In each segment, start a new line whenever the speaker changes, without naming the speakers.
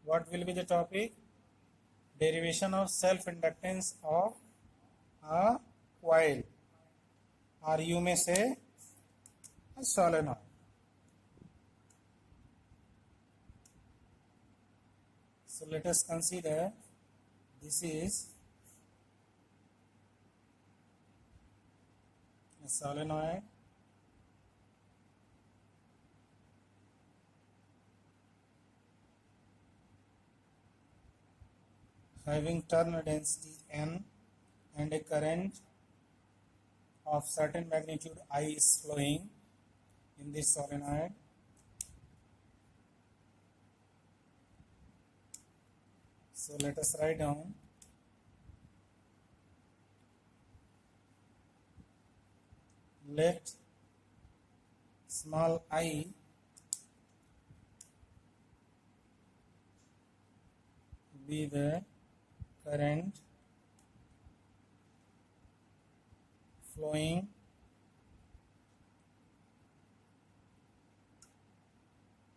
what will be the topic? Derivation of self-inductance of a coil, or you may say a solenoid. So let us consider this is a solenoid having turn density N and a current of certain magnitude I is flowing in this solenoid. So let us write down let small I be the current flowing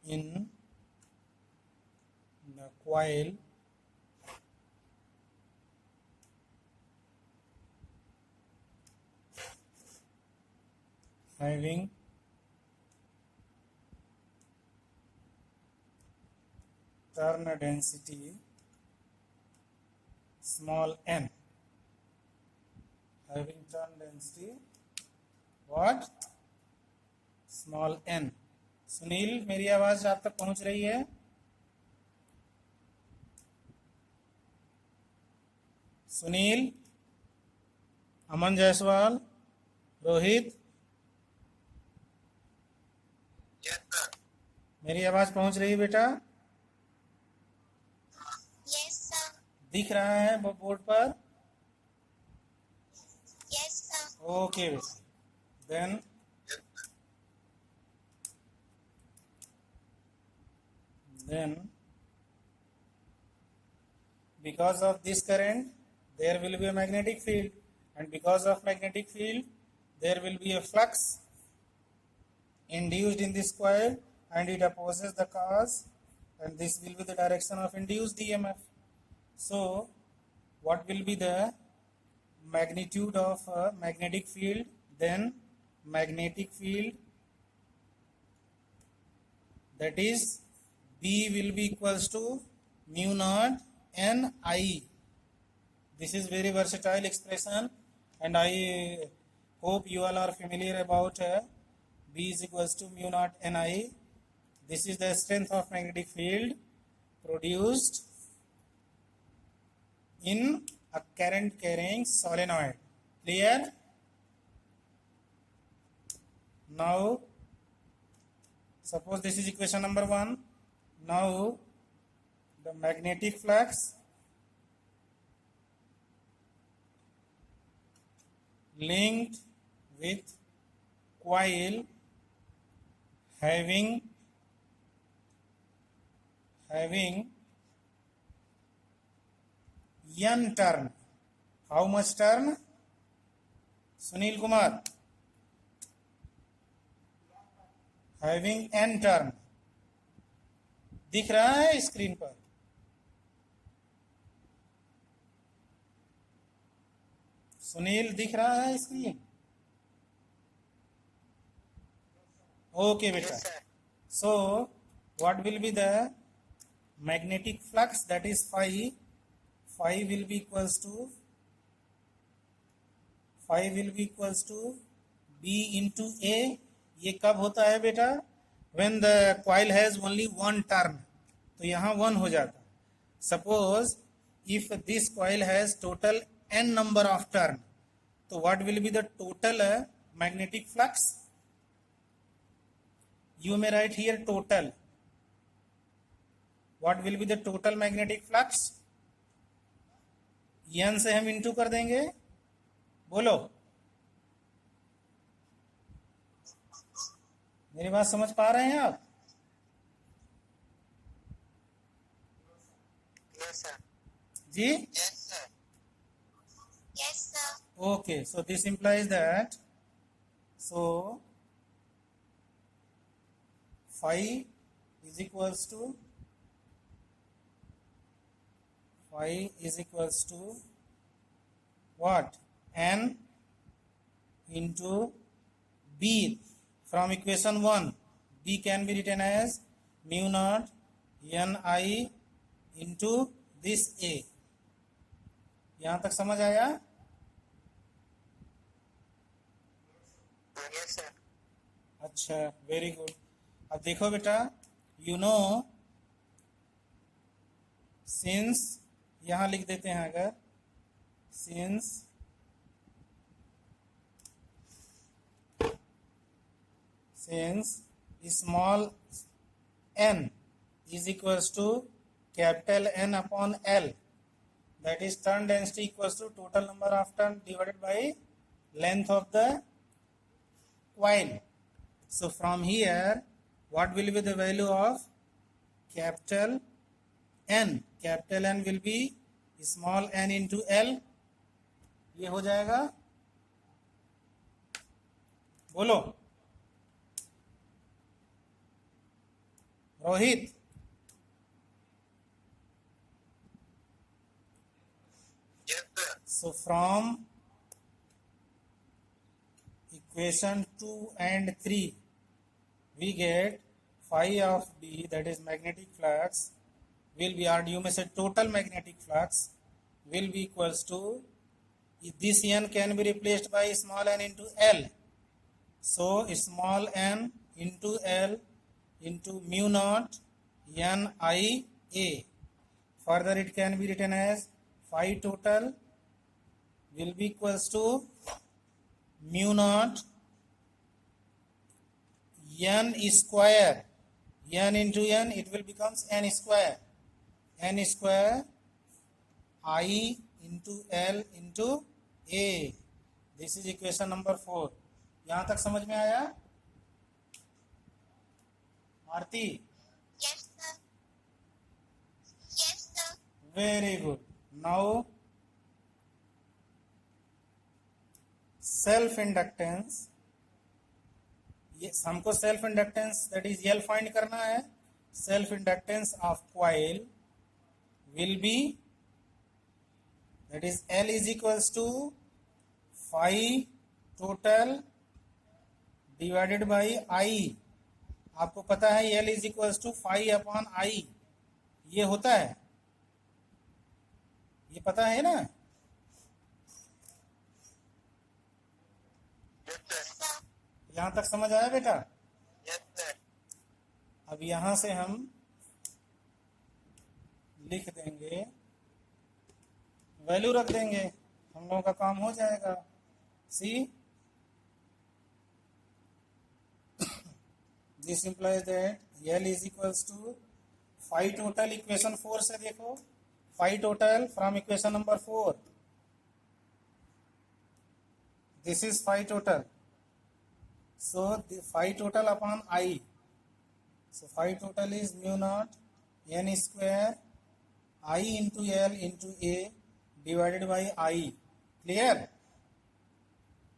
in the coil having turn density small n, having turn density what? Small n. Sunil, मेरी आवाज आप तक पहुंच रही है? सुनील, अमन जायसवाल, रोहित, मेरी आवाज पहुंच रही है बेटा?
Yes, sir.
दिख रहा है बोर्ड पर?
Yes, sir.
Okay, then because of this current there will be a magnetic field, and because of magnetic field there will be a flux induced in this coil, and it opposes the cause, and this will be the direction of induced EMF. So what will be the magnitude of a magnetic field? Then magnetic field, that is B will be equals to mu naught Ni. This is very versatile expression, and I hope you all are familiar about B is equals to mu naught Ni. This is the strength of magnetic field produced in a current carrying solenoid. Clear? Now suppose this is equation number 1. Now the magnetic flux linked with coil having n turn. How much turn? Sunil Kumar. Having n turn. दिख रहा है screen पर? सुनील, दिख रहा है screen? Okay बेटा. So what will be the magnetic flux? That is phi. Phi will be equals to B into A. ये कब होता है बेटा? When the coil has only one turn. तो यहाँ 1 हो जाता. Suppose if this coil has total n number of turn, so what will be the total magnetic flux? You may write here total. What will be the total magnetic flux? n से हम into कर देंगे. बोलो, मेरी बात समझ पा रहे हैं आप?
Yes, sir.
Ji?
Yes, sir. Yes, sir.
Okay, so this implies that phi is equals to y is equals to what? N into b. From equation 1, b can be written as mu naught ni into this a. यहां तक समझ आया?
Yes, sir.
अच्छा, very good. अब देखो बेटा, you know since, यहां लिख देते हैं अगर, since small n is equals to capital N upon L, that is turn density equals to total number of turn divided by length of the coil. So from here, what will be the value of capital N? Capital N will be small n into L. ये हो जाएगा, बोलो Rohit.
Yes, sir.
So from equation 2 and 3, we get phi of B, that is magnetic flux, will be, or you may say total magnetic flux will be equals to, this n can be replaced by small n into L. So small n into L into mu naught n I a. Further it can be written as phi total will be equals to mu naught n square, n into n, it will becomes n square I into L into a. This is equation number 4. यहां तक समझ में आया आरती?
Yes, sir. Yes, sir.
Very good. Now self inductance, ये हमको self inductance that is L find करना है. Self inductance of coil will be, that is L is equals to phi total divided by I. आपको पता है L is equals to phi upon I, ये होता है, ये पता है ना?
Yes, sir.
यहां तक समझ आया बेटा?
Yes, sir.
अब यहां से हम लिख देंगे, वैल्यू रख देंगे, हम लोगों का काम हो जाएगा. See, this implies that L is equals to phi total, equation 4 से देखो, phi total from equation number 4, this is phi total. So the phi total upon I. So phi total is mu naught n square I into L into A divided by I. Clear?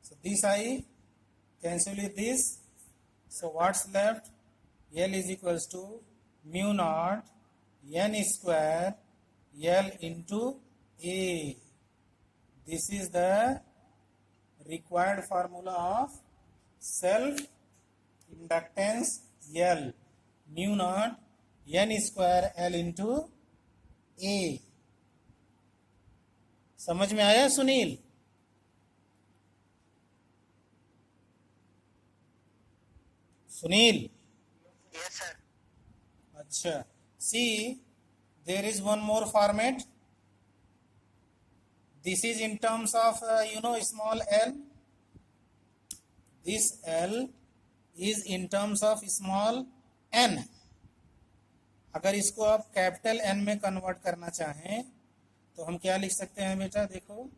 So this I cancel with this. So what's left? L is equals to mu naught n square L into A. This is the required formula of self inductance L, mu naught n square L into A. समझ में आया Sunil? Sunil?
Yes, sir.
अच्छा, see, there is one more format. This is in terms of small l. This L is in terms of small n. अगर इसको आप capital N में convert करना चाहें तो हम क्या लिख सकते हैं बेटा? देखो,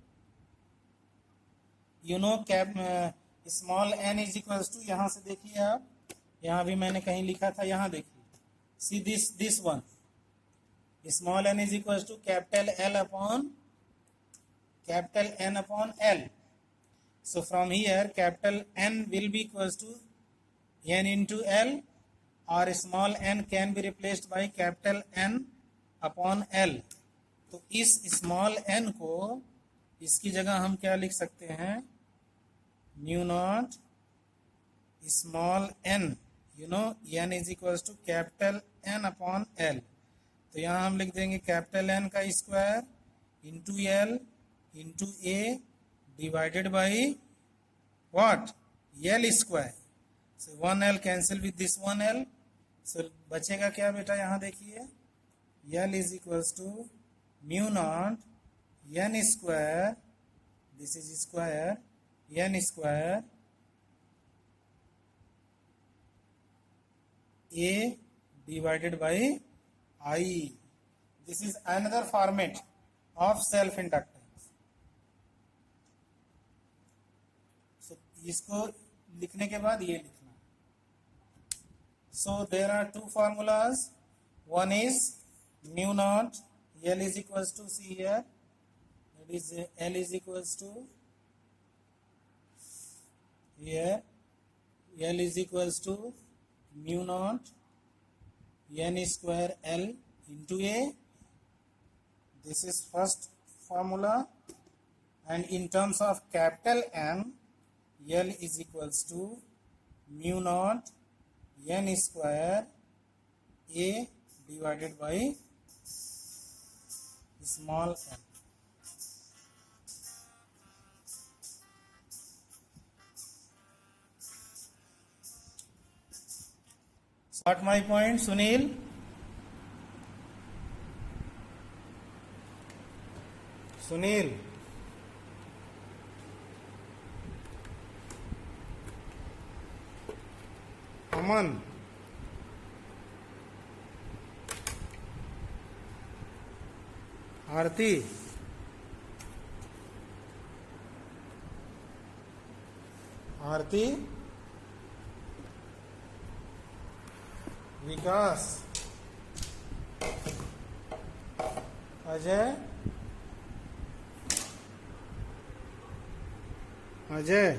small n is equals to, यहां से देखिए आप, यहां भी मैंने कहीं लिखा था, यहां देखिए, see this one, small n is equals to capital N upon L. So from here capital N will be equals to N into L, or small n can be replaced by capital N upon L. तो इस small n को इसकी जगह हम क्या लिख सकते हैं, mu naught small n, you know n is equal to capital N upon L। तो यहाँ हम लिख देंगे कैपिटल N का square into L into A divided by what, L square. So 1L cancel with this 1L, so बचेगा क्या बेटा, यहाँ देखिए L is equals to mu naught N square, this is square N square A divided by I. This is another format of self inductance. So इसको लिखने के बाद ये लिखना। So there are two formulas. One is mu naught L is equals to, see here, that is L is equals to here, L is equals to mu naught N square L into A. This is first formula, and in terms of capital N, L is equals to mu naught N square A divided by small n. Got my point, Sunil? Sunil, Aman, Aarti, Aarti, Vikas, Ajay, Ajay,